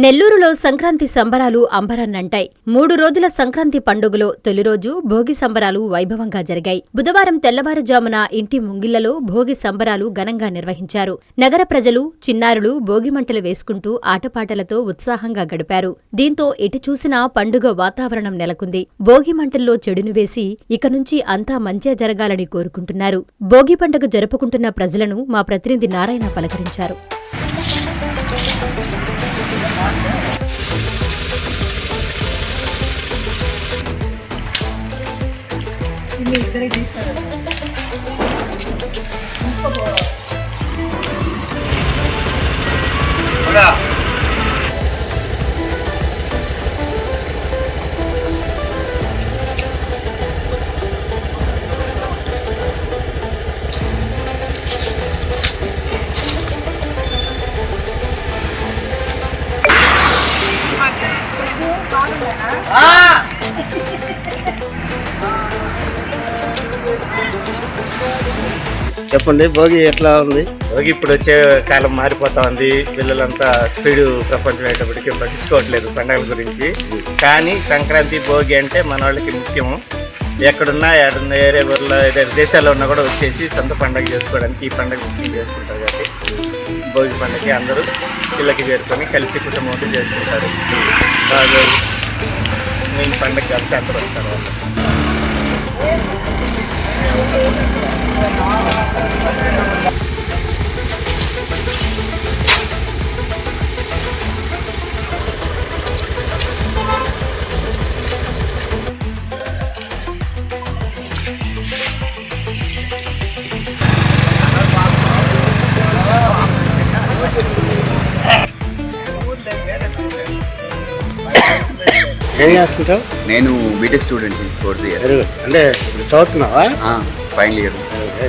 నెల్లూరులో సంక్రాంతి సంబరాలు అంబరాన్నంటాయి. 3 రోజుల సంక్రాంతి పండుగలో తొలి రోజు భోగి సంబరాలు వైభవంగా జరిగాయి. బుధవారం తెల్లవారుజామున ఇంటి ముంగిళ్లలో భోగి సంబరాలు ఘనంగా నిర్వహించారు. నగర ప్రజలు, చిన్నారులు భోగిమంటలు వేసుకుంటూ ఆటపాటలతో ఉత్సాహంగా గడిపారు. దీంతో ఎటు చూసినా పండుగ వాతావరణం నెలకొంది. భోగిమంటల్లో చెడును వేసి ఇక నుంచి అంతా మంచిగా జరగాలని కోరుకుంటున్నారు. భోగి పండుగ జరుపుకుంటున్న ప్రజలను మా ప్రతినిధి నారాయణ పలకరించారు. చెప్పండి, భోగి ఎట్లా ఉంది? భోగి ఇప్పుడు వచ్చే కాలం మారిపోతా ఉంది. పిల్లలంతా స్పీడ్ ప్రపంచం అయ్యేటప్పటికి పట్టించుకోవట్లేదు పండుగల గురించి. కానీ సంక్రాంతి, భోగి అంటే మన వాళ్ళకి ముఖ్యము. ఎక్కడున్నా వేరే ఊర్లో దేశాల్లో ఉన్నా కూడా వచ్చేసి సొంత పండుగ చేసుకోవడానికి ఈ పండుగ బుకింగ్ చేసుకుంటారు. కాబట్టి భోగి పండుగకి అందరూ పిల్లకి చేరుకొని కలిసి కుటుంబంతో చేసుకుంటారు. బాగా మెయిన్ పండుగ కాబట్టి అందరూ వస్తారు. ఏం చేస్తుంటావు? నేను బీటెక్ స్టూడెంట్, 4th ఇయర్. అంటే ఇప్పుడు చదువుతున్నావా? Final year.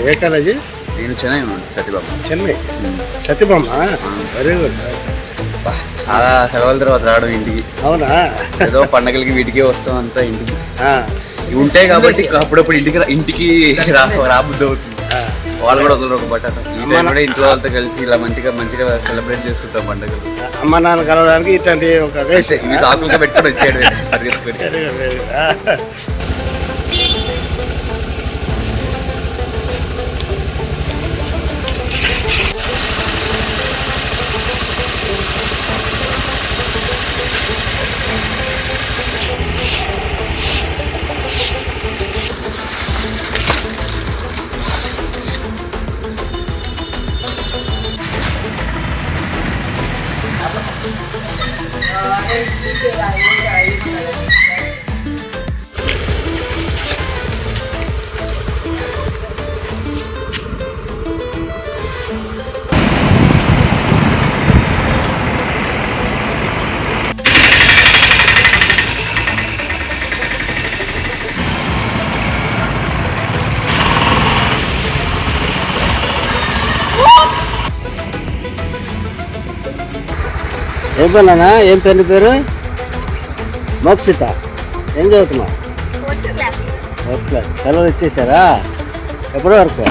ఏ కాలేజీ? నేను చెన్నై ఉన్నాను, సత్యబాబు. చెన్నై సత్యబామ. Very good. చాలా సెలవుల తర్వాత రావడం ఇంటికి. అవునా? ఏదో పండగలకి వీటికే వస్తాం అంతా ఇంటికి. ఉంటాయి కాబట్టి అప్పుడప్పుడు ఇంటికి రాబుద్ది అవుతుంది. వాళ్ళు కూడా వదలరు. ఒక బట్ట ఈ టైం కూడా ఇంట్లో వాళ్ళతో కలిసి ఇలా మంచిగా సెలబ్రేట్ చేసుకుంటాం పండుగలు. అమ్మ నాన్న కలవడానికి ఇట్లాంటి ఒక ఇవి సాకులుగా పెట్టుకొని వచ్చాడు పరిగెత్తుకొని. ఏం పనున్నా? ఏం పేరు? మోక్షిత. ఏం చదువుతున్నావు? 4th class. సెలవులు ఇచ్చేసారా? ఎప్పటి వరకు?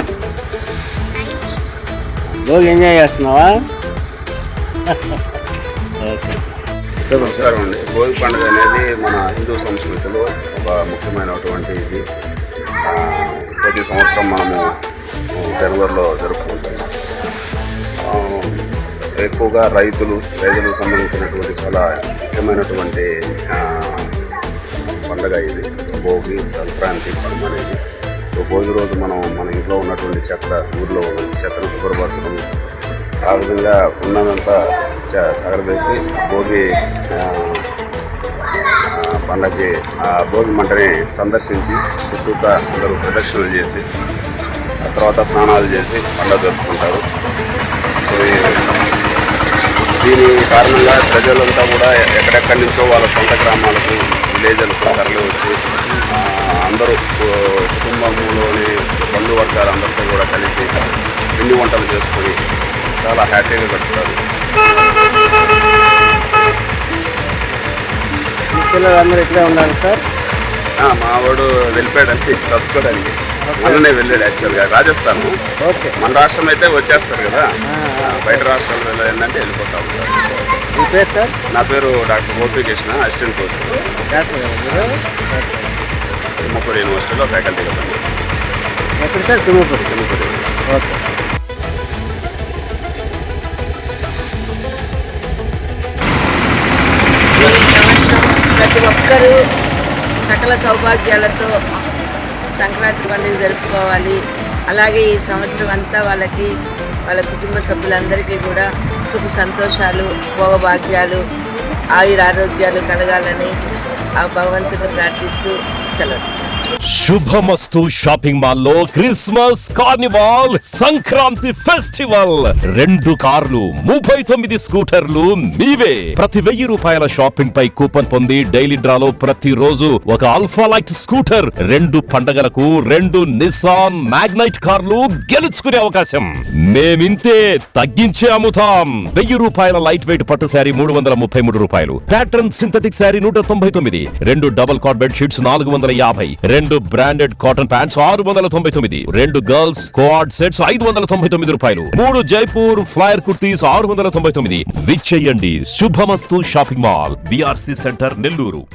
భోగి ఎంజాయ్ చేస్తున్నావా? నమస్కారం అండి. భోగి పండుగ అనేది మన హిందూ సంస్కృతిలో ఒక ముఖ్యమైనటువంటి ఇది. ప్రతి సంవత్సరం మనము జనవరిలో జరుపుకుంటాం. ఎక్కువగా రైతులకు సంబంధించినటువంటి చాలా ముఖ్యమైనటువంటి పండుగ ఇది భోగి, సంక్రాంతి పండుగ అనేది. భోగి రోజు మనం మన ఇంట్లో ఉన్నటువంటి ఊర్లో చెత్తను శుభ్రపరచడం, ఆ విధంగా ఉన్నదంతా తగలవేసి భోగి పండగకి ఆ భోగి మంటని సందర్శించి చుట్టూతా అందరూ ప్రదక్షిణలు చేసి ఆ తర్వాత స్నానాలు చేసి పండుగ జరుపుకుంటారు. దీని కారణంగా ప్రజలంతా కూడా ఎక్కడెక్కడి నుంచో వాళ్ళ సొంత గ్రామాలకు, విలేజ్లకు తరలి వచ్చి అందరూ కుటుంబంలోని బంధువర్గాలు అందరితో కూడా కలిసి పిండి వంటలు చేసుకొని చాలా హ్యాపీగా గడుపుతారు. పిల్లలు అందరూ ఇక్కడే ఉన్నారు సార్? మా వాడు వెళ్ళిపోయాడంటే చదువుకోవడానికి. మొన్ననే వెళ్ళాడు యాక్చువల్గా రాజస్థాన్. ఓకే. మన రాష్ట్రం అయితే వచ్చేస్తారు కదా, బయట రాష్ట్రాలు వెళ్ళాలంటే వెళ్ళిపోతా ఉంటారు. మీ పేరు సార్? నా పేరు doctor Gopikrishna, assistant professor, doctor గారు మీరు? సింహపూర్ యూనివర్సిటీలో ఫ్యాకల్టీగా పనిచేస్తాను. ఎక్కడ sir? Simhapur. Simhapur university. Okay. ఈ సంవత్సరం ప్రతి ఒక్కరూ సకల సౌభాగ్యాలతో సంక్రాంతి పండుగ జరుపుకోవాలి. అలాగే ఈ సంవత్సరం అంతా వాళ్ళకి వాళ్ళ కుటుంబ సభ్యులందరికీ కూడా సుఖ సంతోషాలు, భోగభాగ్యాలు, ఆయురారోగ్యాలు కలగాలని ఆ భగవంతుని ప్రార్థిస్తూ సెలవు తీసుకుంటాను. శుభమస్తు షాపింగ్ మాల్ లో క్రిస్మస్ కార్నివాల్ సంక్రాంతి ఫెస్టివల్ 2 కార్లు 39 స్కూటర్లు మీవే. ప్రతి 1000 రూపాయల షాపింగ్ పై కూపన్ పొంది డైలీ డ్రాలో ప్రతి రోజు ఒక ఆల్ఫా లైట్ స్కూటర్, 2 పండగలకు 2 నిసాన్ మ్యాగ్నైట్ కార్లు గెలుచుకునే అవకాశం. మేమింతే తగ్గించే అమ్ముతాం. 1000 రూపాయల లైట్ వెయిట్ పట్టు శారీ 333 రూపాయలు, pattern synthetic saree 199, 2 double cot bed sheets 450, 2 branded cotton pants 699, 2 girls co-ord sets 599 రూపాయలు, 3 జైపూర్ ఫ్లైర్ కుర్తీస్ 699. విచ్చేయండి. Shubhamastu shopping mall, BRC centre, Nellore.